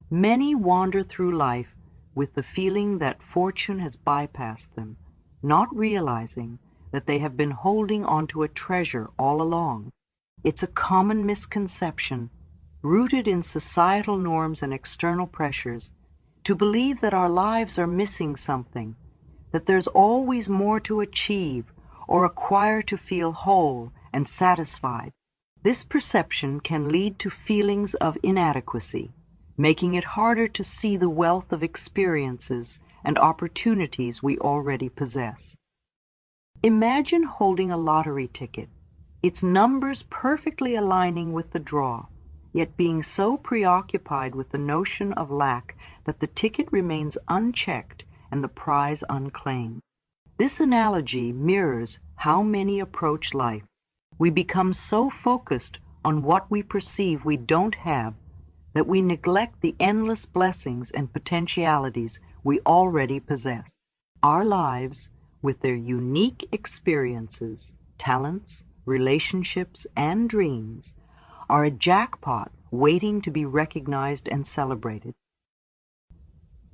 Many wander through life with the feeling that fortune has bypassed them, not realizing that they have been holding onto a treasure all along. It's a common misconception, rooted in societal norms and external pressures, to believe that our lives are missing something, that there's always more to achieve or acquire to feel whole and satisfied. This perception can lead to feelings of inadequacy, making it harder to see the wealth of experiences and opportunities we already possess. Imagine holding a lottery ticket, its numbers perfectly aligning with the draw, yet being so preoccupied with the notion of lack that the ticket remains unchecked and the prize unclaimed. This analogy mirrors how many approach life. We become so focused on what we perceive we don't have that we neglect the endless blessings and potentialities we already possess. Our lives, with their unique experiences, talents, relationships, and dreams, are a jackpot waiting to be recognized and celebrated.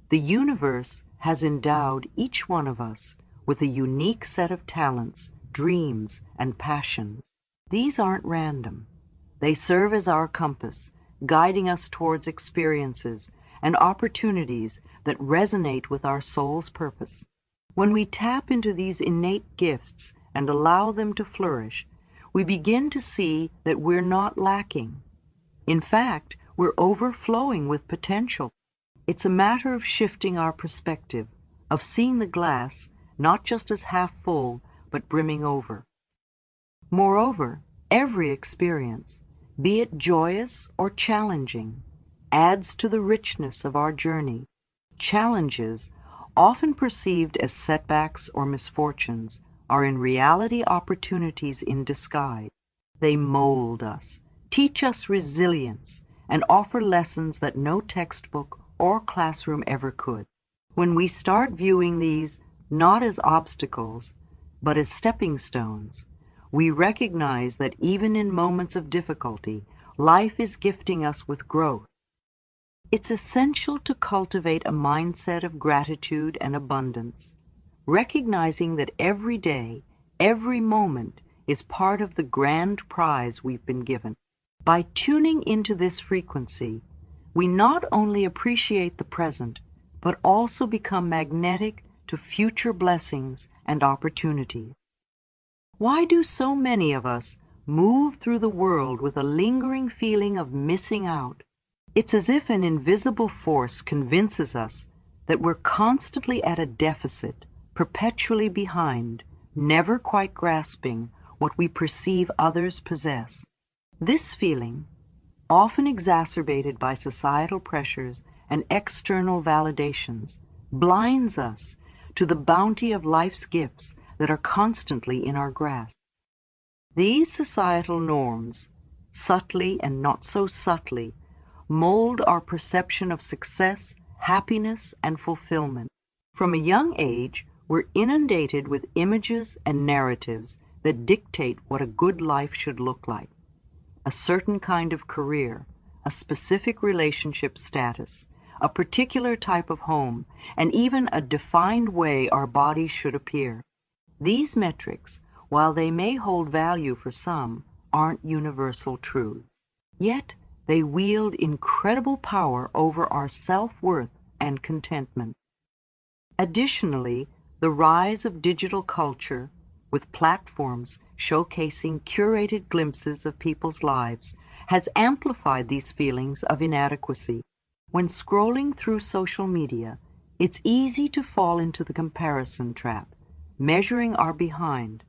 The universe has endowed each one of us with a unique set of talents, dreams, and passions. These aren't random. They serve as our compass, guiding us towards experiences and opportunities that resonate with our soul's purpose. When we tap into these innate gifts and allow them to flourish, we begin to see that we're not lacking. In fact, we're overflowing with potential. It's a matter of shifting our perspective, of seeing the glass not just as half full, but brimming over. Moreover, every experience, be it joyous or challenging, adds to the richness of our journey. Challenges, often perceived as setbacks or misfortunes, are in reality opportunities in disguise. They mold us, teach us resilience, and offer lessons that no textbook or classroom ever could. When we start viewing these not as obstacles, but as stepping stones, we recognize that even in moments of difficulty, life is gifting us with growth. It's essential to cultivate a mindset of gratitude and abundance, recognizing that every day, every moment is part of the grand prize we've been given. By tuning into this frequency, we not only appreciate the present, but also become magnetic to future blessings and opportunities. Why do so many of us move through the world with a lingering feeling of missing out? It's as if an invisible force convinces us that we're constantly at a deficit, perpetually behind, never quite grasping what we perceive others possess. This feeling, often exacerbated by societal pressures and external validations, blinds us to the bounty of life's gifts that are constantly in our grasp. These societal norms, subtly and not so subtly, mold our perception of success, happiness, and fulfillment. From a young age, we're inundated with images and narratives that dictate what a good life should look like. A certain kind of career, a specific relationship status, a particular type of home, and even a defined way our bodies should appear. These metrics, while they may hold value for some, aren't universal truths. Yet, they wield incredible power over our self-worth and contentment. Additionally, the rise of digital culture, with platforms showcasing curated glimpses of people's lives, has amplified these feelings of inadequacy. When scrolling through social media, it's easy to fall into the comparison trap, measuring our behind,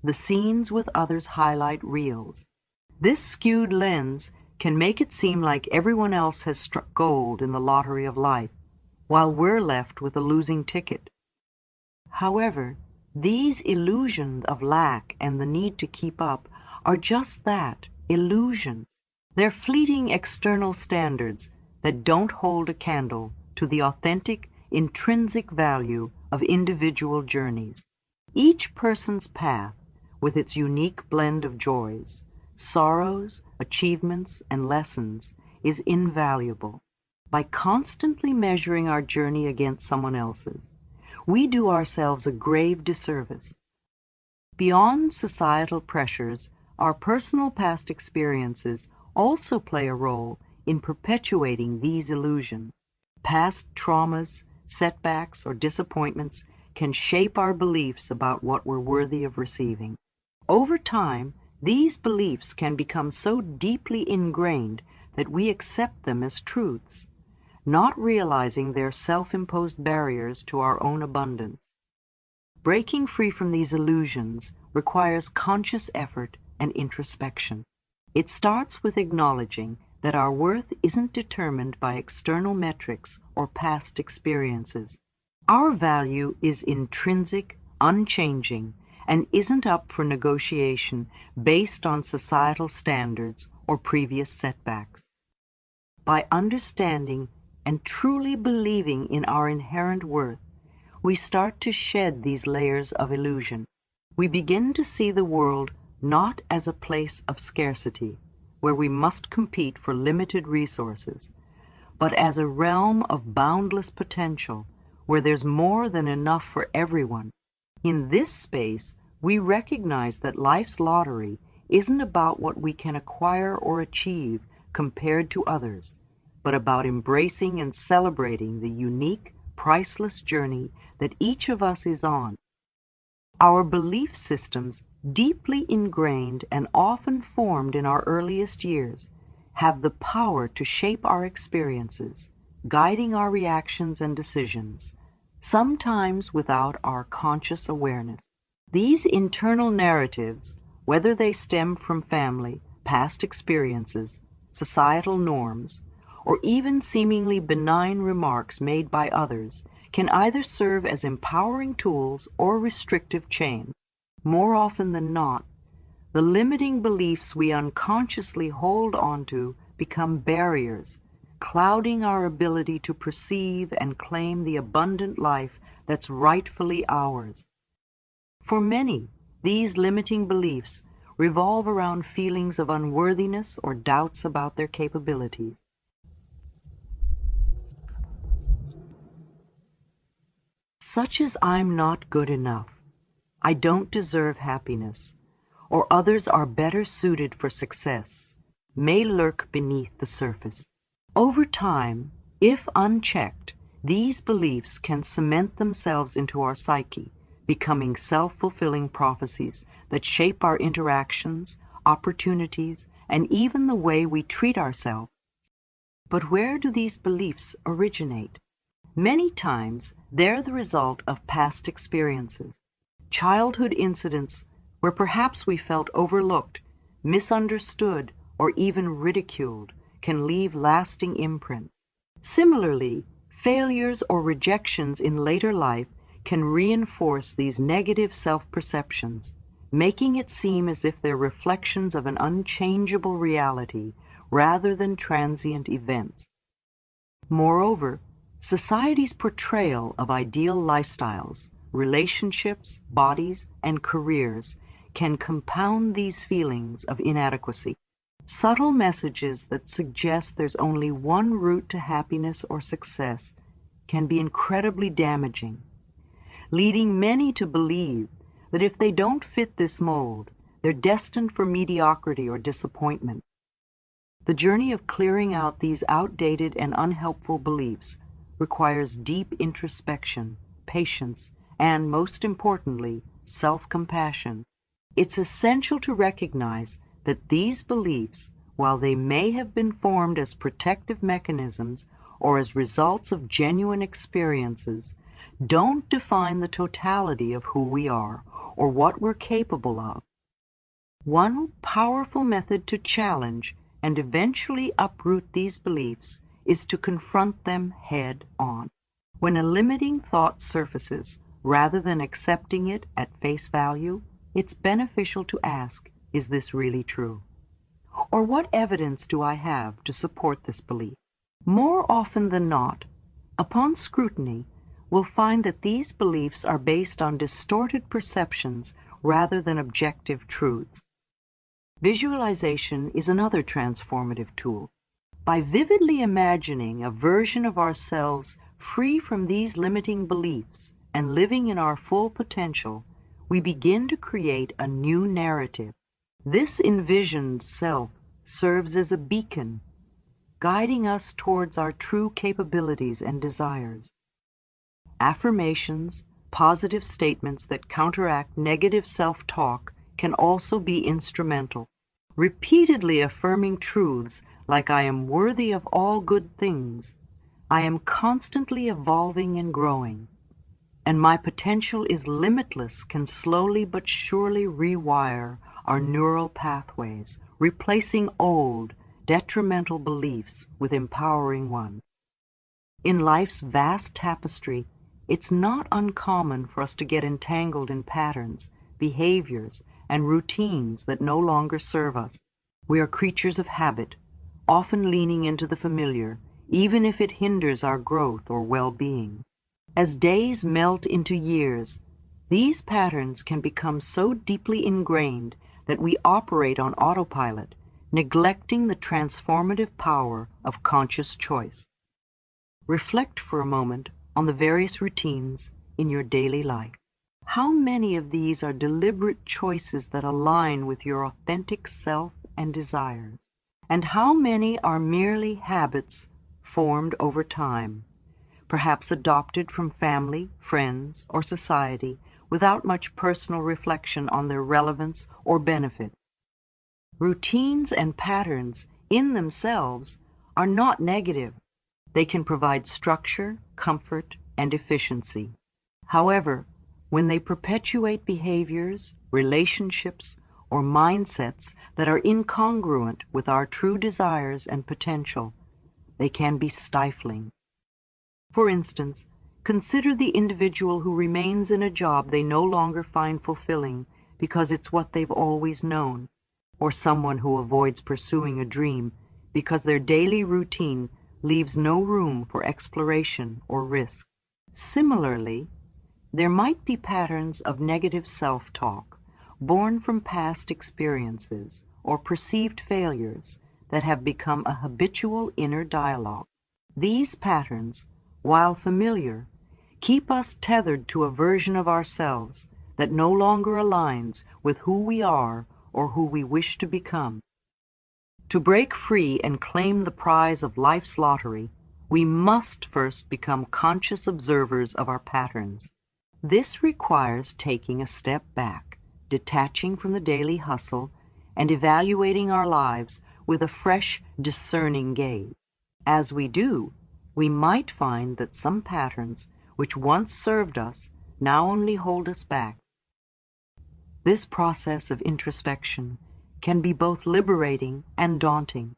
the scenes with others' highlight reels. This skewed lens can make it seem like everyone else has struck gold in the lottery of life, while we're left with a losing ticket. However, these illusions of lack and the need to keep up are just that, illusions. They're fleeting external standards that don't hold a candle to the authentic, intrinsic value of individual journeys. Each person's path, with its unique blend of joys, sorrows, achievements, and lessons, is invaluable. By constantly measuring our journey against someone else's, we do ourselves a grave disservice. Beyond societal pressures, our personal past experiences also play a role in perpetuating these illusions. Past traumas, setbacks, or disappointments can shape our beliefs about what we're worthy of receiving. Over time, these beliefs can become so deeply ingrained that we accept them as truths, not realizing their self-imposed barriers to our own abundance. Breaking free from these illusions requires conscious effort and introspection. It starts with acknowledging that our worth isn't determined by external metrics or past experiences. Our value is intrinsic, unchanging, and isn't up for negotiation based on societal standards or previous setbacks. By understanding and truly believing in our inherent worth, we start to shed these layers of illusion. We begin to see the world not as a place of scarcity, where we must compete for limited resources, but as a realm of boundless potential, where there's more than enough for everyone. In this space, we recognize that life's lottery isn't about what we can acquire or achieve compared to others, but about embracing and celebrating the unique, priceless journey that each of us is on. Our belief systems, deeply ingrained and often formed in our earliest years, have the power to shape our experiences, guiding our reactions and decisions, sometimes without our conscious awareness. These internal narratives, whether they stem from family, past experiences, societal norms, or even seemingly benign remarks made by others, can either serve as empowering tools or restrictive chains. More often than not, the limiting beliefs we unconsciously hold onto become barriers, clouding our ability to perceive and claim the abundant life that's rightfully ours. For many, these limiting beliefs revolve around feelings of unworthiness or doubts about their capabilities. Such as I'm not good enough, I don't deserve happiness, or others are better suited for success, may lurk beneath the surface. Over time, if unchecked, these beliefs can cement themselves into our psyche, becoming self-fulfilling prophecies that shape our interactions, opportunities, and even the way we treat ourselves. But where do these beliefs originate? Many times, they're the result of past experiences, childhood incidents where perhaps we felt overlooked, misunderstood, or even ridiculed can leave lasting imprints. Similarly, failures or rejections in later life can reinforce these negative self-perceptions, making it seem as if they're reflections of an unchangeable reality rather than transient events. Moreover, society's portrayal of ideal lifestyles, relationships, bodies, and careers can compound these feelings of inadequacy. Subtle messages that suggest there's only one route to happiness or success can be incredibly damaging, leading many to believe that if they don't fit this mold, they're destined for mediocrity or disappointment. The journey of clearing out these outdated and unhelpful beliefs requires deep introspection, patience, and, most importantly, self-compassion. It's essential to recognize that these beliefs, while they may have been formed as protective mechanisms or as results of genuine experiences, don't define the totality of who we are or what we're capable of. One powerful method to challenge and eventually uproot these beliefs is to confront them head on. When a limiting thought surfaces, rather than accepting it at face value, it's beneficial to ask, is this really true? Or what evidence do I have to support this belief? More often than not, upon scrutiny, we'll find that these beliefs are based on distorted perceptions rather than objective truths. Visualization is another transformative tool. By vividly imagining a version of ourselves free from these limiting beliefs and living in our full potential, we begin to create a new narrative. This envisioned self serves as a beacon, guiding us towards our true capabilities and desires. Affirmations, positive statements that counteract negative self-talk, can also be instrumental. Repeatedly affirming truths like "I am worthy of all good things," "I am constantly evolving and growing," and "my potential is limitless" can slowly but surely rewire our neural pathways, replacing old, detrimental beliefs with empowering ones. In life's vast tapestry, it's not uncommon for us to get entangled in patterns, behaviors, and routines that no longer serve us. We are creatures of habit, often leaning into the familiar, even if it hinders our growth or well-being. As days melt into years, these patterns can become so deeply ingrained that we operate on autopilot, neglecting the transformative power of conscious choice. Reflect for a moment on the various routines in your daily life. How many of these are deliberate choices that align with your authentic self and desires? And how many are merely habits formed over time, perhaps adopted from family, friends, or society, without much personal reflection on their relevance or benefit? Routines and patterns in themselves are not negative. They can provide structure, comfort, and efficiency. However, when they perpetuate behaviors, relationships, or mindsets that are incongruent with our true desires and potential, they can be stifling. For instance, consider the individual who remains in a job they no longer find fulfilling because it's what they've always known, or someone who avoids pursuing a dream because their daily routine leaves no room for exploration or risk. Similarly, there might be patterns of negative self-talk born from past experiences or perceived failures that have become a habitual inner dialogue. These patterns, while familiar, keep us tethered to a version of ourselves that no longer aligns with who we are or who we wish to become. To break free and claim the prize of life's lottery, we must first become conscious observers of our patterns. This requires taking a step back, detaching from the daily hustle, and evaluating our lives with a fresh, discerning gaze. As we do, we might find that some patterns which once served us now only hold us back. This process of introspection can be both liberating and daunting.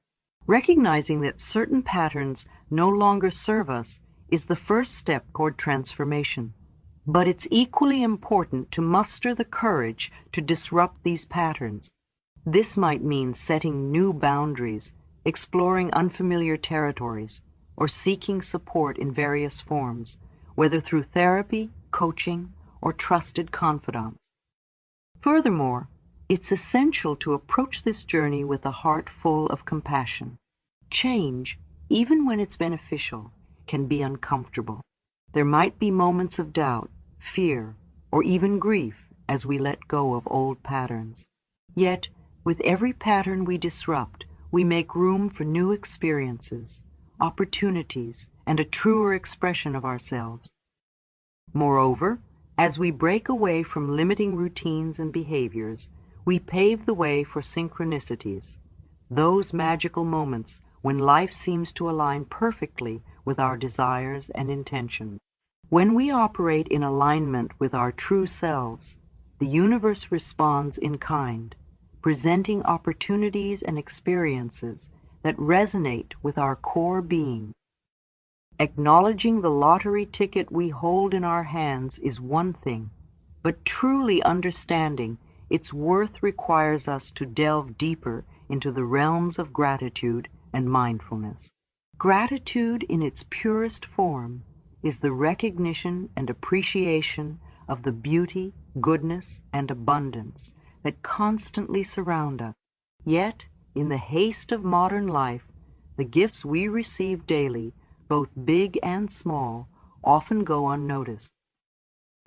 Recognizing that certain patterns no longer serve us is the first step toward transformation. But it's equally important to muster the courage to disrupt these patterns. This might mean setting new boundaries, exploring unfamiliar territories, or seeking support in various forms, whether through therapy, coaching, or trusted confidants. Furthermore, it's essential to approach this journey with a heart full of compassion. Change, even when it's beneficial, can be uncomfortable. There might be moments of doubt, fear, or even grief as we let go of old patterns. Yet, with every pattern we disrupt, we make room for new experiences, opportunities, and a truer expression of ourselves. Moreover, as we break away from limiting routines and behaviors, we pave the way for synchronicities, those magical moments when life seems to align perfectly with our desires and intentions. When we operate in alignment with our true selves, the universe responds in kind, presenting opportunities and experiences that resonate with our core being. Acknowledging the lottery ticket we hold in our hands is one thing, but truly understanding its worth requires us to delve deeper into the realms of gratitude and mindfulness. Gratitude in its purest form is the recognition and appreciation of the beauty, goodness, and abundance that constantly surround us. Yet, in the haste of modern life, the gifts we receive daily, both big and small, often go unnoticed.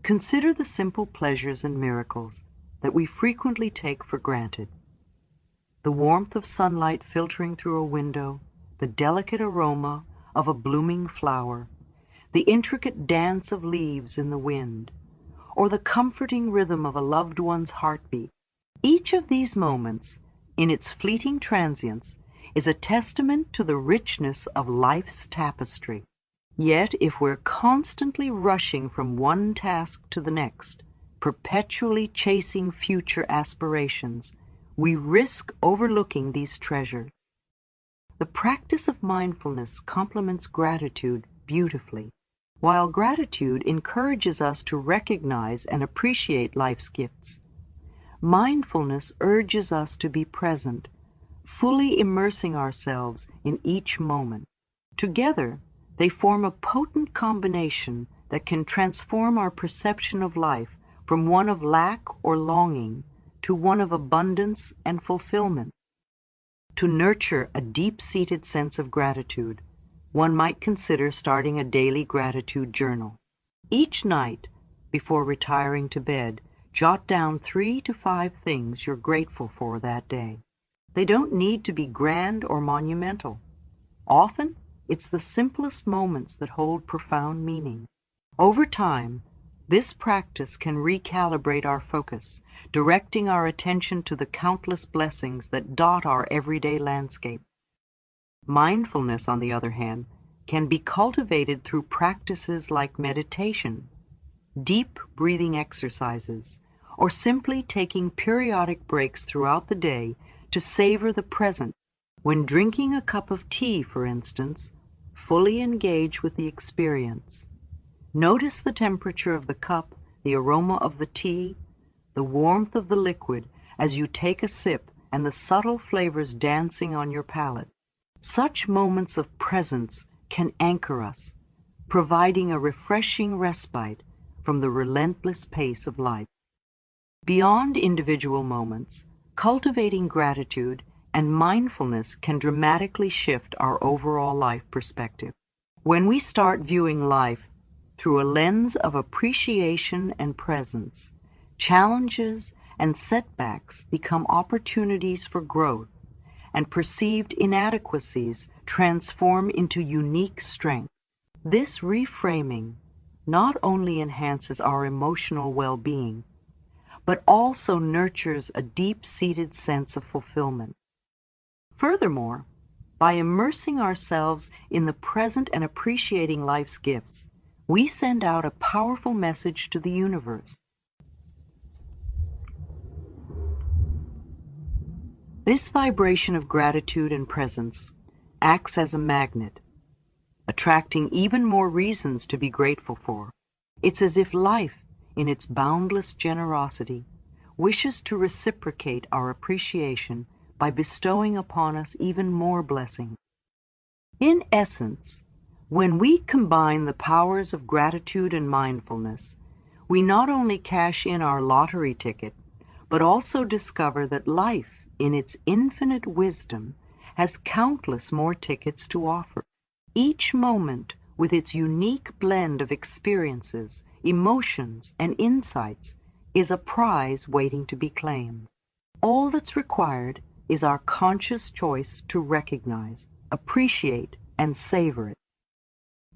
Consider the simple pleasures and miracles that we frequently take for granted. The warmth of sunlight filtering through a window, the delicate aroma of a blooming flower, the intricate dance of leaves in the wind, or the comforting rhythm of a loved one's heartbeat. Each of these moments, in its fleeting transience, is a testament to the richness of life's tapestry. Yet, if we're constantly rushing from one task to the next, perpetually chasing future aspirations, we risk overlooking these treasures. The practice of mindfulness complements gratitude beautifully. While gratitude encourages us to recognize and appreciate life's gifts, mindfulness urges us to be present, fully immersing ourselves in each moment. Together, they form a potent combination that can transform our perception of life from one of lack or longing to one of abundance and fulfillment. To nurture a deep-seated sense of gratitude, one might consider starting a daily gratitude journal. Each night, before retiring to bed, jot down 3 to 5 things you're grateful for that day. They don't need to be grand or monumental. Often, it's the simplest moments that hold profound meaning. Over time, this practice can recalibrate our focus, directing our attention to the countless blessings that dot our everyday landscape. Mindfulness, on the other hand, can be cultivated through practices like meditation, deep breathing exercises, or simply taking periodic breaks throughout the day to savor the present. When drinking a cup of tea, for instance, fully engage with the experience. Notice the temperature of the cup, the aroma of the tea, the warmth of the liquid as you take a sip, and the subtle flavors dancing on your palate. Such moments of presence can anchor us, providing a refreshing respite from the relentless pace of life. Beyond individual moments, cultivating gratitude and mindfulness can dramatically shift our overall life perspective. When we start viewing life through a lens of appreciation and presence, challenges and setbacks become opportunities for growth, and perceived inadequacies transform into unique strength. This reframing not only enhances our emotional well-being, but also nurtures a deep-seated sense of fulfillment. Furthermore, by immersing ourselves in the present and appreciating life's gifts, we send out a powerful message to the universe. This vibration of gratitude and presence acts as a magnet, attracting even more reasons to be grateful for. It's as if life, in its boundless generosity, wishes to reciprocate our appreciation by bestowing upon us even more blessings. In essence, when we combine the powers of gratitude and mindfulness, we not only cash in our lottery ticket, but also discover that life, in its infinite wisdom, has countless more tickets to offer. Each moment, with its unique blend of experiences, emotions, and insights, is a prize waiting to be claimed. All that's required is our conscious choice to recognize, appreciate, and savor it.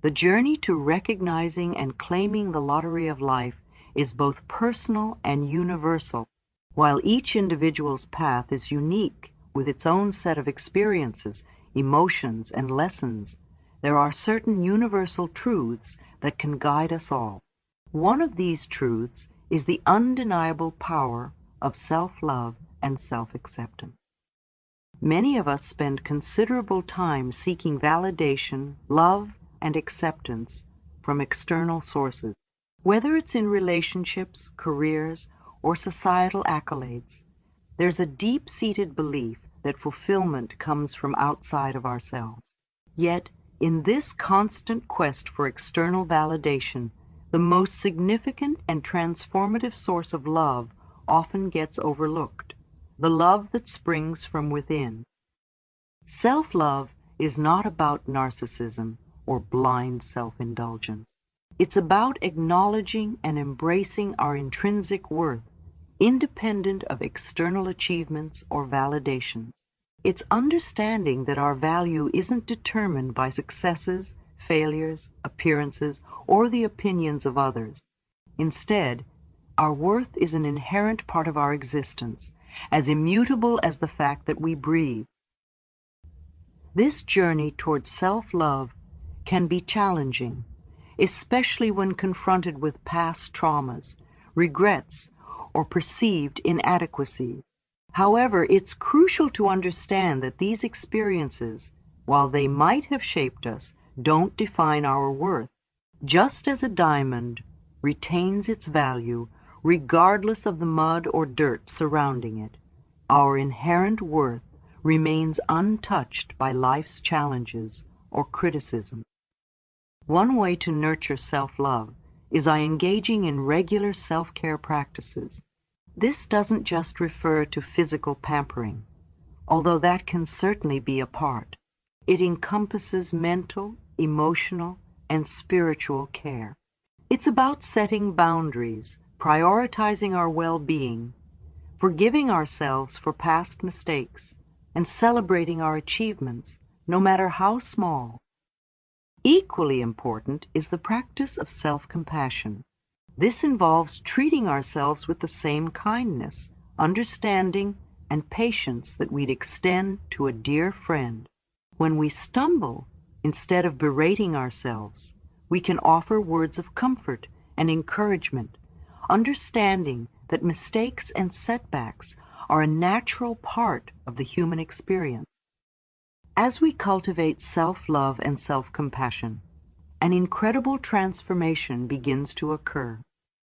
The journey to recognizing and claiming the lottery of life is both personal and universal. While each individual's path is unique with its own set of experiences, emotions, and lessons, there are certain universal truths that can guide us all. One of these truths is the undeniable power of self-love and self-acceptance. Many of us spend considerable time seeking validation, love, and acceptance from external sources. Whether it's in relationships, careers, or societal accolades, there's a deep-seated belief that fulfillment comes from outside of ourselves. Yet, in this constant quest for external validation, the most significant and transformative source of love often gets overlooked, the love that springs from within. Self-love is not about narcissism or blind self-indulgence. It's about acknowledging and embracing our intrinsic worth, independent of external achievements or validations. It's understanding that our value isn't determined by successes, failures, appearances, or the opinions of others. Instead, our worth is an inherent part of our existence, as immutable as the fact that we breathe. This journey towards self-love can be challenging, especially when confronted with past traumas, regrets, or perceived inadequacies. However, it's crucial to understand that these experiences, while they might have shaped us, don't define our worth. Just as a diamond retains its value regardless of the mud or dirt surrounding it, our inherent worth remains untouched by life's challenges or criticism. One way to nurture self-love is by engaging in regular self-care practices. This doesn't just refer to physical pampering, although that can certainly be a part. It encompasses mental, emotional, and spiritual care. It's about setting boundaries, prioritizing our well-being, forgiving ourselves for past mistakes, and celebrating our achievements, no matter how small. Equally important is the practice of self-compassion. This involves treating ourselves with the same kindness, understanding, and patience that we'd extend to a dear friend. When we stumble, instead of berating ourselves, we can offer words of comfort and encouragement, understanding that mistakes and setbacks are a natural part of the human experience. As we cultivate self-love and self-compassion, an incredible transformation begins to occur.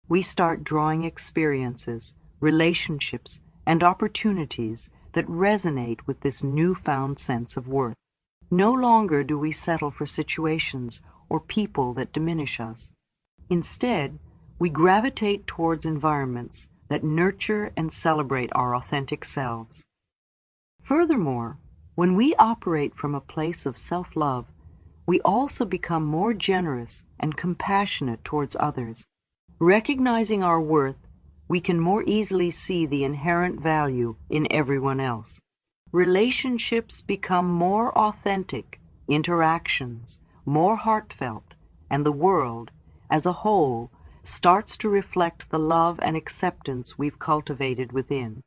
We start drawing experiences, relationships, and opportunities that resonate with this newfound sense of worth. No longer do we settle for situations or people that diminish us. Instead, we gravitate towards environments that nurture and celebrate our authentic selves. Furthermore, when we operate from a place of self-love, we also become more generous and compassionate towards others. Recognizing our worth, we can more easily see the inherent value in everyone else. Relationships become more authentic, interactions more heartfelt, and the world, as a whole, starts to reflect the love and acceptance we've cultivated within.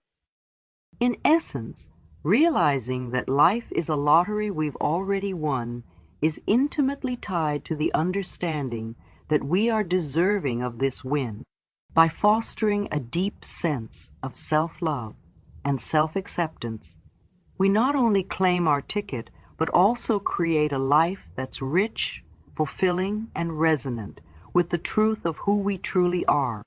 In essence, realizing that life is a lottery we've already won is intimately tied to the understanding that we are deserving of this win. By fostering a deep sense of self-love and self-acceptance, we not only claim our ticket, but also create a life that's rich, fulfilling, and resonant with the truth of who we truly are.